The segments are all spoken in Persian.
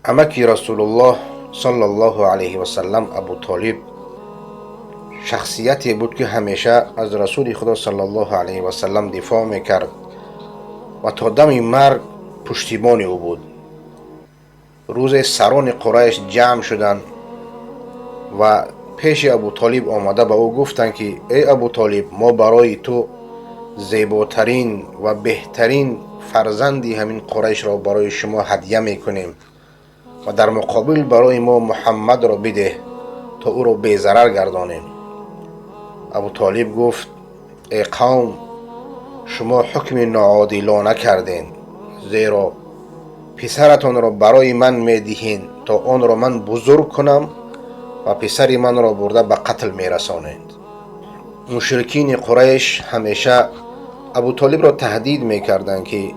امکی رسول الله صلی الله علیه و سلم ابو طالب شخصیتی بود که همیشه از رسول خدا صلی الله علیه و سلم دفاع میکرد و تا دم مرگ پشتیبان او بود. روز سران قریش جمع شدند و پیش ابو طالب آمده به او گفتند که ای ابو طالب، ما برای تو زیباترین و بهترین فرزندی همین قریش را برای شما هدیه میکنیم و در مقابل برای ما محمد را بده تا او را بی‌ضرر گردانیم. ابو طالب گفت ای قوم، شما حکم ناعادلانه کردین، زیرا پسرتان را برای من میدهین تا آن را من بزرگ کنم و پسر من را برده به قتل میرسانید. مشرکین قریش همیشه ابو طالب را تهدید میکردند که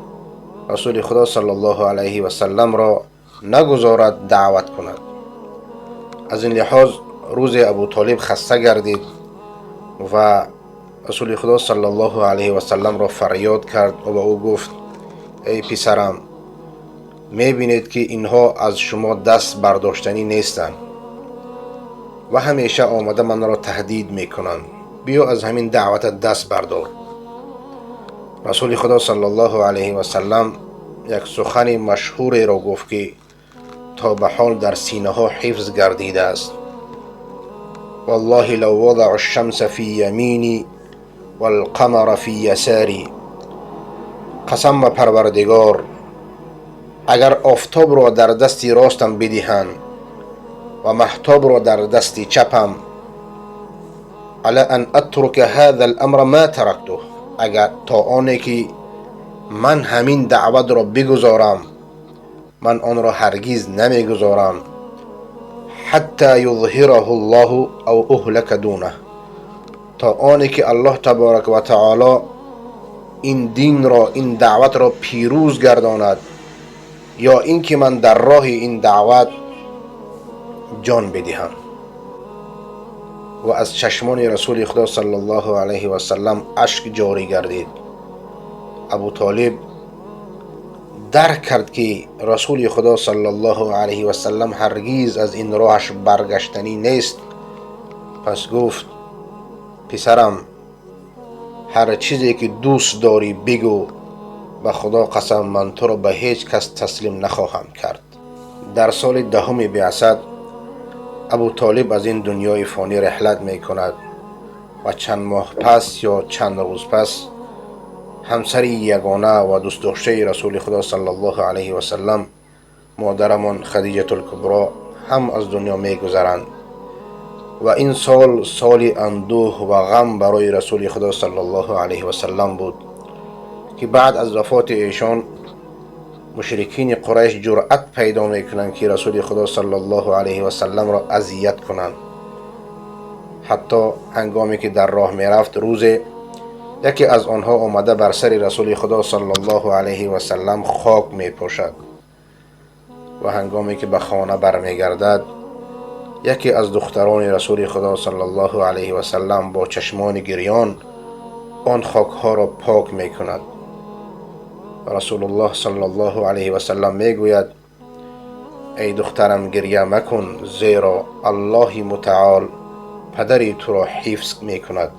رسول خدا صلی الله علیه و سلم را نگذارد دعوت کند. از این لحاظ روز ابو طالب خسته گردید و رسول خدا صلی الله علیه و سلم را فریاد کرد و به او گفت ای پسرم، میبینید که اینها از شما دست برداشتنی نیستند و همیشه آمده من را تهدید میکنند. بیا از همین دعوت دست بردار. رسول خدا صلی الله علیه و سلم یک سخن مشهوری را گفت که تا به حال در سینه ها حفظ گردیده است: والله لو وضع الشمس في یمینی والقمر في یساری. قسم به پروردگار، اگر آفتاب را در دست راستم بدهند و مهتاب را در دست چپم، علی ان اترک هذا الامر ما ترکته، اگر تا آنی که من همین دعوت را بگذارم من آن را هرگز نمیگذارم، حتی یظهره الله او اهلک دونه، تا آنی که الله تبارک و تعالی این دین را، این دعوت را پیروز گرداند، یا اینکه من در راه این دعوت جان بدهم. و از چشمان رسول خدا صلی الله علیه و سلم اشک جاری گردید. ابو طالب درک کرد که رسول خدا صلی الله علیه و سلم هرگز از این راهش برگشتنی نیست. پس گفت پسرم، هر چیزی که دوست داری بگو، به خدا قسم من تو را به هیچ کس تسلیم نخواهم کرد. در سال دهم بعثت ابو طالب از این دنیای فانی رحلت می کند و چند ماه پس یا چند روز پس همسر یگانه و دوست داشته رسول خدا صلی الله علیه و سلم، مادرمان خدیجه الکبری، هم از دنیا می گذرند. و این سال سال اندوه و غم برای رسول خدا صلی الله علیه و سلم بود که بعد از وفات ایشان مشرکین قریش جرأت پیدا میکنند که رسول خدا صلی الله علیه و سلم را اذیت کنند. حتی هنگامی که در راه میرفت، روز یکی از آنها آمده بر سر رسول خدا صلی الله علیه و سلم خاک میپاشد و هنگامی که به خانه برمیگردد، یکی از دختران رسول خدا صلی الله علیه و سلم با چشمان گریان آن خاکها را پاک میکند. رسول الله صلی الله علیه و سلم میگوید ای دخترم، گریه مکن، زیرا الله متعال پدری تو را حفظ میکند.